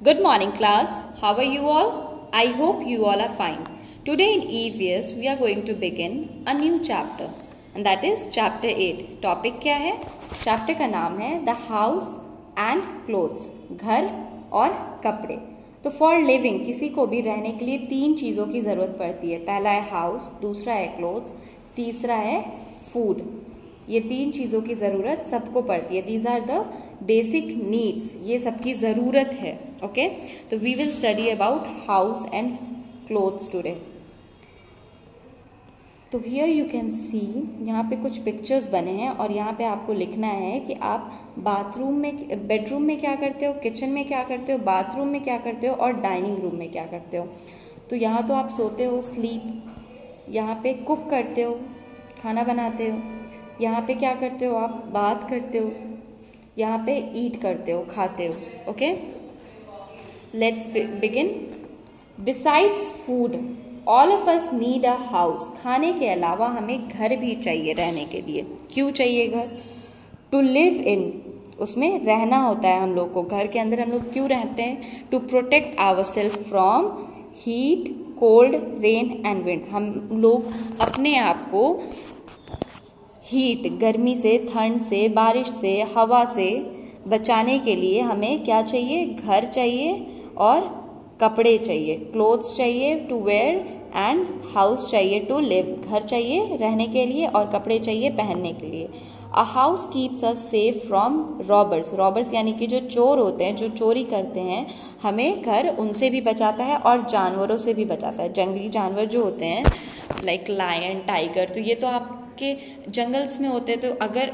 Good morning class. How are you all? I hope you all are fine. Today in EVS we are going to begin a new chapter and that is chapter 8. Topic क्या है? Chapter का नाम है The House and Clothes. घर और कपड़े. तो for living किसी को भी रहने के लिए तीन चीज़ों की ज़रूरत पड़ती है. पहला है हाउस, दूसरा है क्लोथ्स, तीसरा है फूड. ये तीन चीज़ों की ज़रूरत सबको पड़ती है. These are the basic needs. ये सबकी ज़रूरत है. ओके, तो we will study about house and clothes today. तो हियर यू कैन सी, यहाँ पे कुछ पिक्चर्स बने हैं और यहाँ पे आपको लिखना है कि आप बाथरूम में, बेडरूम में क्या करते हो, किचन में क्या करते हो, बाथरूम में क्या करते हो और डाइनिंग रूम में क्या करते हो. तो यहाँ तो आप सोते हो, स्लीप. यहाँ पे कुक करते हो, खाना बनाते हो. यहाँ पे क्या करते हो, आप बात करते हो. यहाँ पे ईट करते हो, खाते हो. Okay, let's begin. Besides food all of us need a house. खाने के अलावा हमें घर भी चाहिए रहने के लिए. क्यों चाहिए घर? टू लिव इन, उसमें रहना होता है हम लोग को. घर के अंदर हम लोग क्यों रहते हैं? To protect our self from heat, cold, rain and wind. हम लोग अपने आप को हीट, गर्मी से, ठंड से, बारिश से, हवा से बचाने के लिए हमें क्या चाहिए? घर चाहिए और कपड़े चाहिए. क्लोथ्स चाहिए टू वेयर एंड हाउस चाहिए टू लिव. घर चाहिए रहने के लिए और कपड़े चाहिए पहनने के लिए. A house keeps us safe from robbers. Robbers यानी कि जो चोर होते हैं, जो चोरी करते हैं, हमें घर उनसे भी बचाता है और जानवरों से भी बचाता है. जंगली जानवर जो होते हैं लाइक लायन, टाइगर, तो ये तो आपके जंगल्स में होते हैं. तो अगर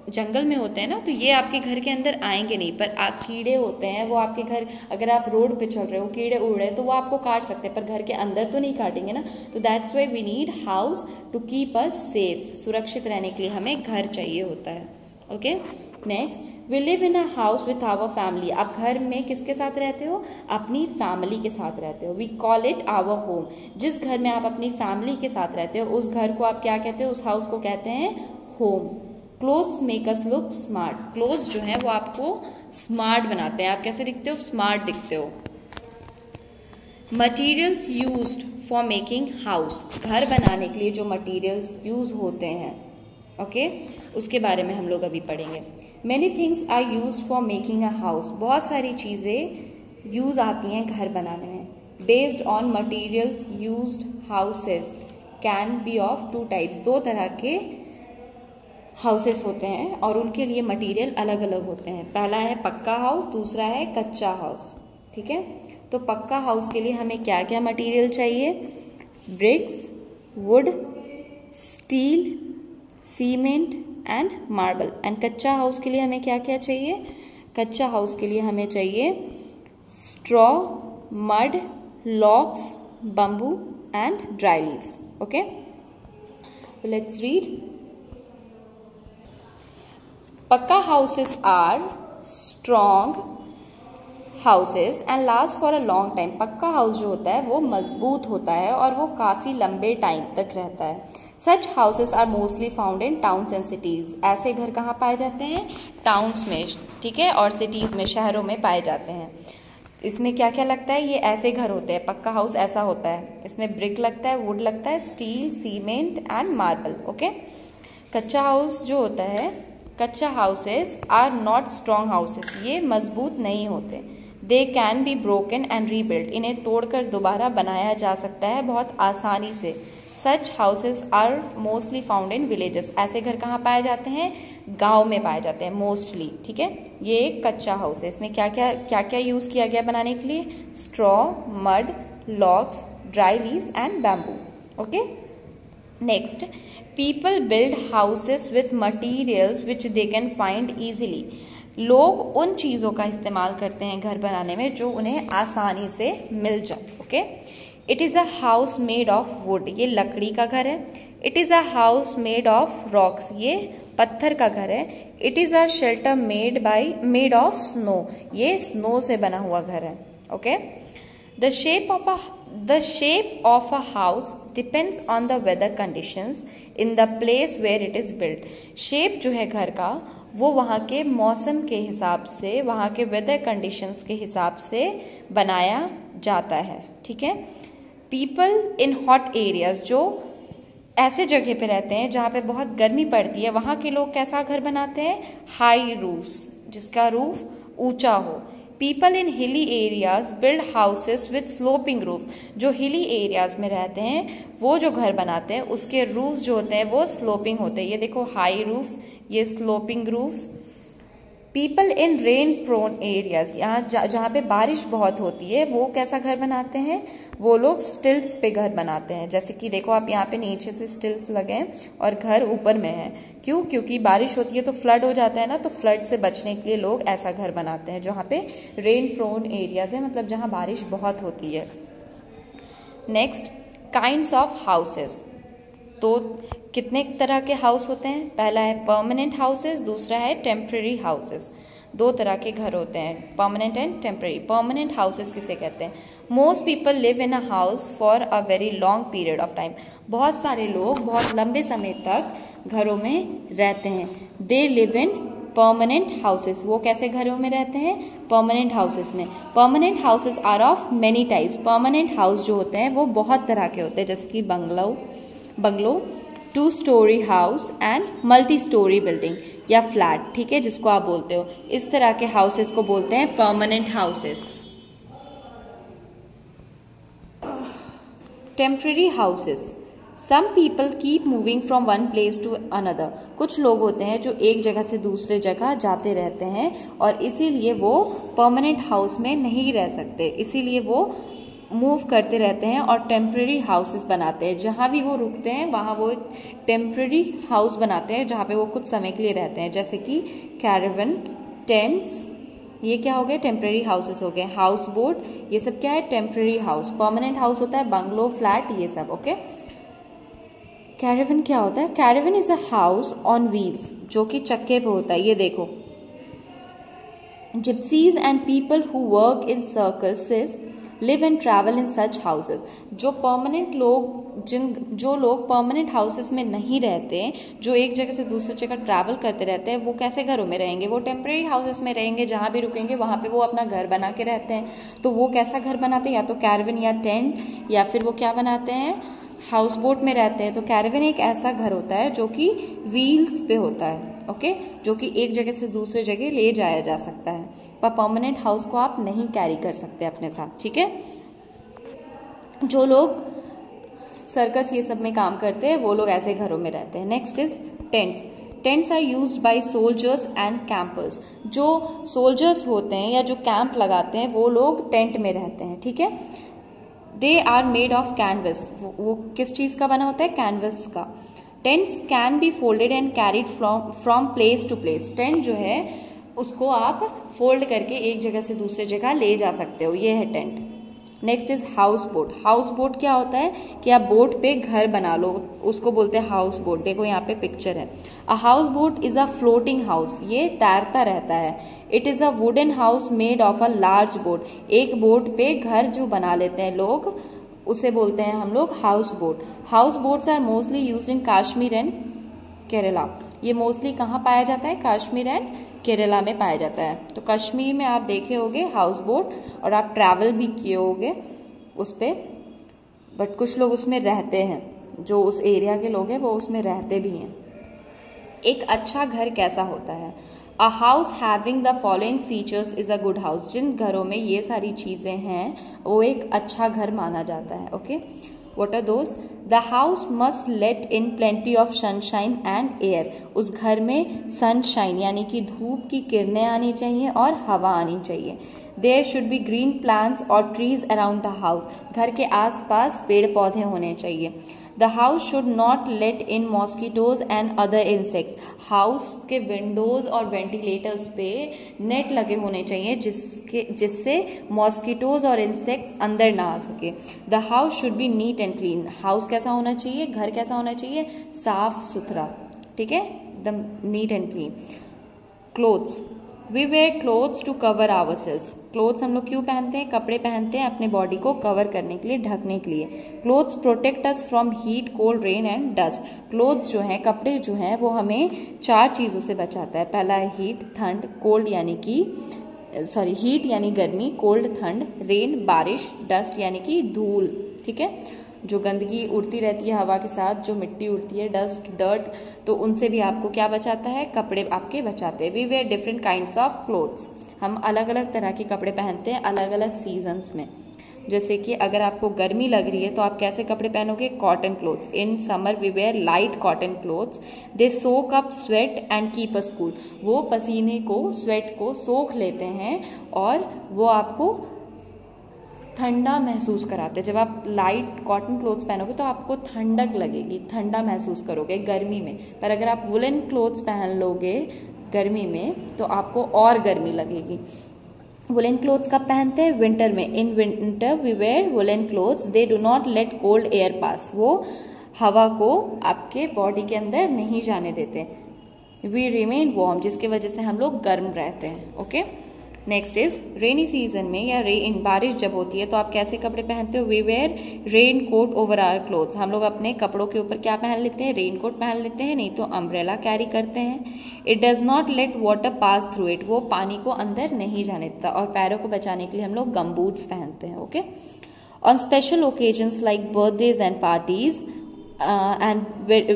जंगल में होते हैं ना, तो ये आपके घर के अंदर आएंगे नहीं. पर आप कीड़े होते हैं, वो आपके घर, अगर आप रोड पे चल रहे हो, कीड़े उड़ रहे हैं, तो वो आपको काट सकते हैं, पर घर के अंदर तो नहीं काटेंगे ना. तो that's why we need house to keep us safe. सुरक्षित रहने के लिए हमें घर चाहिए होता है. Okay, next, we live in a house with our family. आप घर में किसके साथ रहते हो? अपनी फैमिली के साथ रहते हो. We call it our home. जिस घर में आप अपनी फैमिली के साथ रहते हो, उस घर को आप क्या कहते हो? उस हाउस को कहते हैं home. Clothes make us look smart. Clothes जो है वो आपको स्मार्ट बनाते हैं. आप कैसे दिखते हो? स्मार्ट दिखते हो. Materials used for making house. घर बनाने के लिए जो मटीरियल्स यूज होते हैं, ओके, उसके बारे में हम लोग अभी पढ़ेंगे. Many things are used for making a house. बहुत सारी चीज़ें यूज आती हैं घर बनाने में. Based on materials used houses can be of two types. दो तरह के हाउसेस होते हैं और उनके लिए मटेरियल अलग अलग होते हैं. पहला है पक्का हाउस, दूसरा है कच्चा हाउस. ठीक है, तो पक्का हाउस के लिए हमें क्या क्या मटेरियल चाहिए? Bricks, wood, steel, cement and marble. And कच्चा हाउस के लिए हमें क्या क्या चाहिए? कच्चा हाउस के लिए हमें चाहिए straw, mud, logs, bamboo and dry leaves. Okay, let's read. Pucca houses are strong houses and last for a long time. Pucca house जो होता है वो मजबूत होता है और वो काफ़ी लंबे टाइम तक रहता है. Such houses are mostly found in towns and cities. ऐसे घर कहाँ पाए जाते हैं? टाउन्स में, ठीक है, और सिटीज़ में, शहरों में पाए जाते हैं. इसमें क्या क्या लगता है? ये ऐसे घर होते हैं. पक्का हाउस ऐसा होता है. इसमें ब्रिक लगता है, वुड लगता है, steel, cement and marble. Okay, कच्चा हाउस जो होता है, कच्चा houses are not strong houses. ये मजबूत नहीं होते. They can be broken and rebuild. इन्हें तोड़कर दोबारा बनाया जा सकता है बहुत आसानी से. Such houses are mostly found in villages. ऐसे घर कहाँ पाए जाते हैं? गांव में पाए जाते हैं मोस्टली. ठीक है, ये एक कच्चा हाउस है. इसमें क्या क्या यूज़ किया गया बनाने के लिए? Straw, mud, logs, dry leaves and bamboo. Okay, next, people build houses with materials which they can find easily. लोग उन चीज़ों का इस्तेमाल करते हैं घर बनाने में जो उन्हें आसानी से मिल जाए. Okay, it is a house made of would. ये लकड़ी का घर है. It is a house made of rocks. ये पत्थर का घर है. It is a shelter made of snow. ये स्नो से बना हुआ घर है. Okay, The shape of a house depends on the weather conditions in the place where it is built. Shape जो है घर का वो वहाँ के मौसम के हिसाब से, वहाँ के वेदर कंडीशंस के हिसाब से बनाया जाता है, ठीक है। पीपल इन हॉट एरियाज, जो ऐसे जगह पे रहते हैं जहाँ पे बहुत गर्मी पड़ती है, वहाँ के लोग कैसा घर बनाते हैं? हाई रूफ्स, जिसका रूफ ऊंचा हो। People in hilly areas build houses with sloping roof, जो हिली एरियाज में रहते हैं वो जो घर बनाते हैं उसके रूफ्स जो होते हैं वो स्लोपिंग होते हैं। ये देखो हाई रूफ्स, ये sloping roofs. People in rain prone areas, यहाँ जहाँ पे बारिश बहुत होती है वो कैसा घर बनाते हैं? वो लोग स्टिल्स पे घर बनाते हैं। जैसे कि देखो आप यहाँ पे नीचे से स्टिल्स लगे हैं और घर ऊपर में है। क्यों? क्योंकि बारिश होती है तो फ्लड हो जाता है ना, तो फ्लड से बचने के लिए लोग ऐसा घर बनाते हैं जहाँ पे रेन प्रोन एरियाज है, मतलब जहाँ बारिश बहुत होती है। Next, kinds of houses. तो कितने तरह के हाउस होते हैं? पहला है परमानेंट हाउसेस, दूसरा है टेम्पररी हाउसेस। दो तरह के घर होते हैं, permanent and temporary. Permanent houses किसे कहते हैं? Most people live in a house for a very long period of time. बहुत सारे लोग बहुत लंबे समय तक घरों में रहते हैं। They live in permanent houses. वो कैसे घरों में रहते हैं? परमानेंट हाउसेस में। Permanent houses are of many types. Permanent house जो होते हैं वो बहुत तरह के होते हैं, जैसे कि bungalow, 2 story house and multi storey building या फ्लैट, ठीक है, जिसको आप बोलते हो। इस तरह के हाउसेस को बोलते हैं permanent houses. Temporary houses, some people keep moving from one place to another. कुछ लोग होते हैं जो एक जगह से दूसरे जगह जाते रहते हैं और इसीलिए वो परमानेंट हाउस में नहीं रह सकते, इसीलिए वो मूव करते रहते हैं और टेम्पररी हाउसेस बनाते हैं। जहाँ भी वो रुकते हैं वहाँ वो टेम्पररी हाउस बनाते हैं जहाँ पे वो कुछ समय के लिए रहते हैं, जैसे कि कैरावन, टेंट्स, ये क्या हो गए? टेम्पररी हाउसेस हो गए। हाउस बोट, ये सब क्या है? Temporary house. परमानेंट हाउस होता है बंगलो, फ्लैट, ये सब, ओके। कैरावन क्या होता है? Caravan is a house on wheels, जो कि चक्के पे होता है। ये देखो, gypsies and people who work in circuses live and travel in such houses. जो लोग परमानेंट हाउसेस में नहीं रहते, जो एक जगह से दूसरी जगह ट्रैवल करते रहते हैं, वो कैसे घरों में रहेंगे? वो टेम्पररी हाउसेस में रहेंगे। जहाँ भी रुकेंगे वहाँ पे वो अपना घर बना के रहते हैं। तो वो कैसा घर बनाते हैं? या तो कैरावन या टेंट, या फिर वो क्या बनाते हैं? हाउस बोट में रहते हैं। तो कैरावन एक ऐसा घर होता है जो कि व्हील्स पे होता है, ओके, जो कि एक जगह से दूसरे जगह ले जाया जा सकता है, पर परमानेंट हाउस को आप नहीं कैरी कर सकते अपने साथ, ठीक है। जो लोग सर्कस ये सब में काम करते हैं वो लोग ऐसे घरों में रहते हैं। Next is tents. Tents are used by soldiers and campers. जो सोल्जर्स होते हैं या जो कैंप लगाते हैं वो लोग टेंट में रहते हैं, ठीक है। They are made of canvas. वो किस चीज़ का बना होता है? कैनवस का। Tents can be folded and carried from place to place. Tent जो है उसको आप फोल्ड करके एक जगह से दूसरे जगह ले जा सकते हो, ये है tent. Next is house boat. House boat क्या होता है कि आप बोट पे घर बना लो, उसको बोलते हैं हाउस बोट। देखो यहाँ पे पिक्चर है। A house boat is a floating house, ये तैरता रहता है। It is a wooden house made of a large boat. एक बोट पे घर जो बना लेते हैं लोग उसे बोलते हैं हम लोग house boat. House boats are mostly used in Kashmir and Kerala. ये मोस्टली कहाँ पाया जाता है? कश्मीर एंड केरला में पाया जाता है। तो कश्मीर में आप देखे होंगे हाउस बोट और आप ट्रैवल भी किए होंगे उस पर, बट कुछ लोग उसमें रहते हैं, जो उस एरिया के लोग हैं वो उसमें रहते भी हैं। एक अच्छा घर कैसा होता है? A house having the following features is a good house. जिन घरों में ये सारी चीज़ें हैं वो एक अच्छा घर माना जाता है, okay. What are those? The house must let in plenty of sunshine and air. उस घर में सनशाइन यानी कि धूप की किरणें आनी चाहिए और हवा आनी चाहिए। There should be green plants or trees around the house. घर के आसपास पेड़ पौधे होने चाहिए। The house should not let in mosquitoes and other insects. House के विंडोज और वेंटिलेटर्स पे नेट लगे होने चाहिए जिससे मॉस्किटोज और इंसेक्ट्स अंदर ना आ सके। The house should be neat and clean. House कैसा होना चाहिए? घर कैसा होना चाहिए? साफ सुथरा, ठीक है, एकदम neat and clean. Clothes. We wear clothes to cover our selves. Clothes हम लोग क्यों पहनते हैं? कपड़े पहनते हैं अपने बॉडी को कवर करने के लिए, ढकने के लिए। Clothes protect us from heat, cold, rain and dust. Clothes जो हैं, कपड़े जो हैं, वो हमें 4 चीज़ों से बचाता है। पहला है हीट, ठंड, कोल्ड यानी कि हीट यानी गर्मी, कोल्ड ठंड, रेन बारिश, डस्ट यानी कि धूल। ठीक है, जो गंदगी उड़ती रहती है हवा के साथ, जो मिट्टी उड़ती है, डस्ट, डर्ट, तो उनसे भी आपको क्या बचाता है? कपड़े आपके बचाते हैं। We wear different kinds of clothes. हम अलग अलग तरह के कपड़े पहनते हैं अलग अलग सीजन्स में। जैसे कि अगर आपको गर्मी लग रही है तो आप कैसे कपड़े पहनोगे? Cotton clothes. In summer we wear light cotton clothes, they soak up sweat and keep us cool. वो पसीने को, स्वेट को सोख लेते हैं और वो आपको ठंडा महसूस कराते हैं। जब आप लाइट कॉटन क्लोथ्स पहनोगे तो आपको ठंडक लगेगी, ठंडा महसूस करोगे गर्मी में। पर अगर आप वुलन क्लोथ्स पहन लोगे गर्मी में तो आपको और गर्मी लगेगी। वुलन क्लोथ्स कब पहनते हैं? विंटर में। In winter we wear woollen clothes, they do not let cold air pass. वो हवा को आपके बॉडी के अंदर नहीं जाने देते। वी रिमेन वार्म, जिसकी वजह से हम लोग गर्म रहते हैं। Okay, next is rainy season में या बारिश जब होती है तो आप कैसे कपड़े पहनते हो? We wear rain coat over our clothes. हम लोग अपने कपड़ों के ऊपर क्या पहन लेते हैं? रेन कोट पहन लेते हैं, नहीं तो अम्ब्रेला कैरी करते हैं। It does not let water pass through it. वो पानी को अंदर नहीं जाने देता। और पैरों को बचाने के लिए हम लोग गम बूट्स पहनते हैं। Okay, on special occasions like birthdays and parties and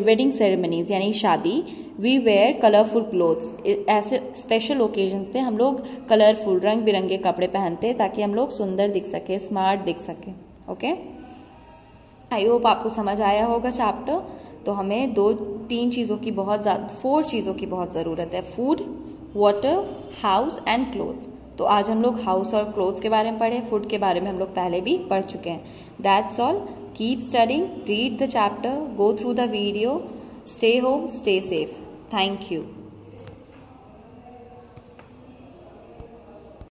wedding ceremonies यानी शादी, वी वेयर कलरफुल क्लोथ्स। ऐसे स्पेशल ओकेजन्स पे हम लोग कलरफुल, रंग बिरंगे कपड़े पहनते हैं ताकि हम लोग सुंदर दिख सके, स्मार्ट दिख सके। ओके, आई होप आपको समझ आया होगा चैप्टर। तो हमें 4 चीज़ों की बहुत ज़रूरत है: food, water, house and clothes. तो आज हम लोग हाउस और क्लोथ्स के बारे में पढ़े, फूड के बारे में हम लोग पहले भी पढ़ चुके हैं। That's all. Keep studying, read the chapter, go through the video, stay home, stay safe. Thank you.